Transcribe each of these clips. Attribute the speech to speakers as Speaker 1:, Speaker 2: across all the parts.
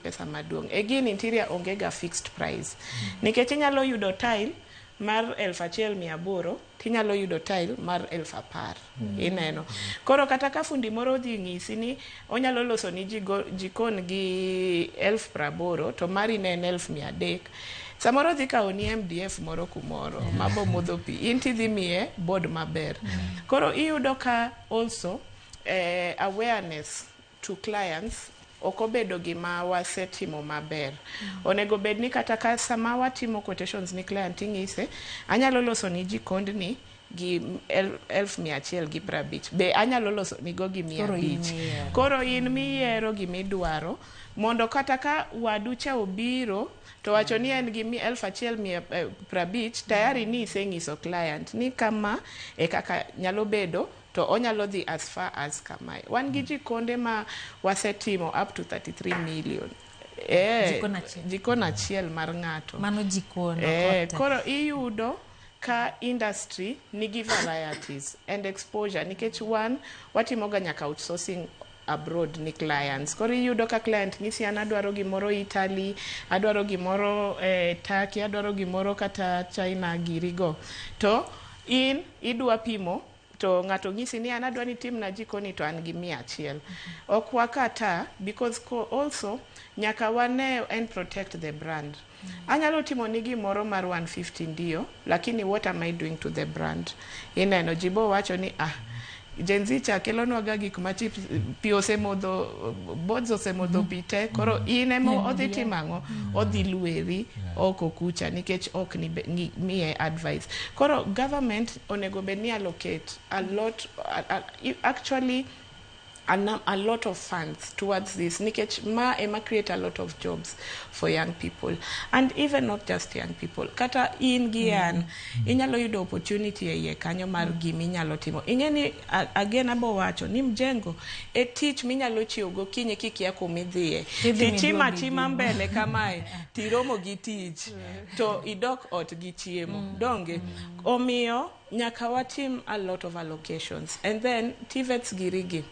Speaker 1: pesa maduong'. Again, interior ongega fixed price. Nikech inyalo yudo tile mar 1,800 tinyalo yudo tile mar 10,000 ineno. Koro kata ka fundi moro dhi ng'isi ni onyalo loso ni jikon gi 1,80,000 to mari ne en 1,300, samoro dhi kawo ni MDF moro kumoro mabo modho pi, inti dhi miye board maber. Koro iyudo ka also awareness to clients okobedo gima wasetimo maber. Onego bed ni kata ka sama watimo quotations ni client ing'ise, anyalo loso ni jikondni gi 1,150 be anyalo loso ni go gi 500. Koro in miyiero gimidwaro mondo kata ka wadu cha obiro to wacho ni en gi 1,150 tayari ni iseng'iso client ni kama e kaka nyalo bedo to onyalo dhi as far as kama. Wan gi jikonde ma wasetimo up to 33 million. Jikon achiel mar ng'ato.
Speaker 2: Mano jikon.
Speaker 1: Koro iyudo ka industry nigi varieties and exposure nikech watimo ga nyaka outsourcing abroad ni clients. Koro iyudo ka client ng'isi an adwaro gimoro Italy, adwaro gimoro Turkey, adwaro gimoro kata China girigo. To in idwa pimo to ng'ato ng'isi ni an adwani tim na jikoni to an gi 100. Ok wakata because also nyaka wane and protect the brand. Anyalo timo ni gimoro mar 150 ndio, lakini what am I doing to the brand? Ineno jibo wacho ni Gen Z cha kelonwa ga gik machi pi osemodho, boards osemodho pite, koro inemo odhi timang'o, odhi lueri oko kucha nikech ok ni miye advice. Koro government onego bed ni allocate a lot, actually a lot of funds towards this nikech ema create a lot of jobs for young people, and even not just young people, kata in gian inyalo yudo opportunity e kanyo mar gimi nyalo timo. Ingeni again abo wacho ni mjengo e tich minyalo chiwo go kinyi kikia kumidhie titima mbele kamae tiromo gi tich to idok ot gi chiemo donge omiyo nyaka watim a lot of allocations, and then TVETs girigi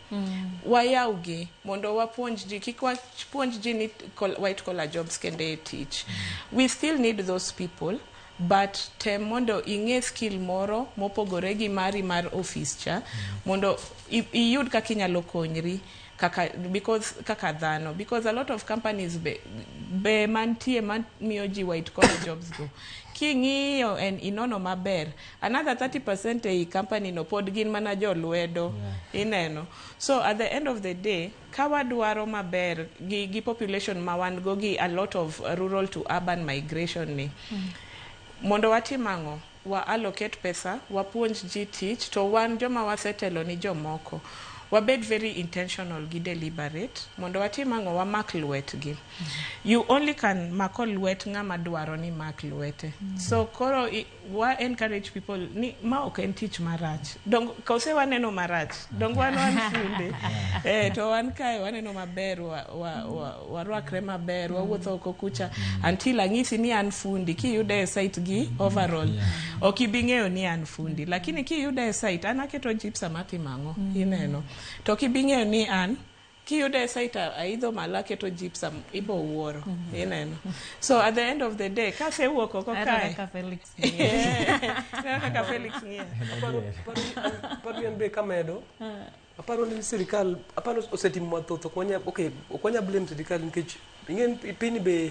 Speaker 1: wayaugi mondo wapuonj ji, kik wapuonj ji ni white collar jobs kende teach. We still need those people, but tem mondo ing'e skill moro mopogore gi mari mar office cha mondo iyud kaka inyalo konyri kaka dhano, because a lot of companies be mantie miyo ji white collar jobs go. King'iyo en inono maber, another 30% e company no pod gin mana jolwedo ineno. So at the end of the day, kawa dwaro maber gi population ma wan go gi a lot of rural to urban migration ni. Mondo watimang'o, wa allocate pesa, wapuonj ji tich, to wan joma wasetelo ni jomoko. Wabed very intentional gi deliberate mondo watimang'o wamak lwetgi. You only can mako lwet ng'ama dwaro ni mak lwete. So koro wa encourage people ni ma ok en tich marach. Dong kause waneno marach. Dong wan funde. To wan kae waneno maber, warwakre maber, wawuotho oko kucha until ang'isi ni an fundi. Kiyude site gi overall ok ibing'eyo ni an fundi, lakini kiyude site an aketo gypsum atimang'o ineno. To kibing'eyo ni an kiyude site aidho malake to gypsum ibo wuoro ineno. So at the end of the day kase wuok oko kae
Speaker 2: kaka Felix
Speaker 1: ng'ie
Speaker 3: paro be kamedo aparo ni sirikal aparo osetimo mathoth okwanya blame sirikal nikech ingen piny be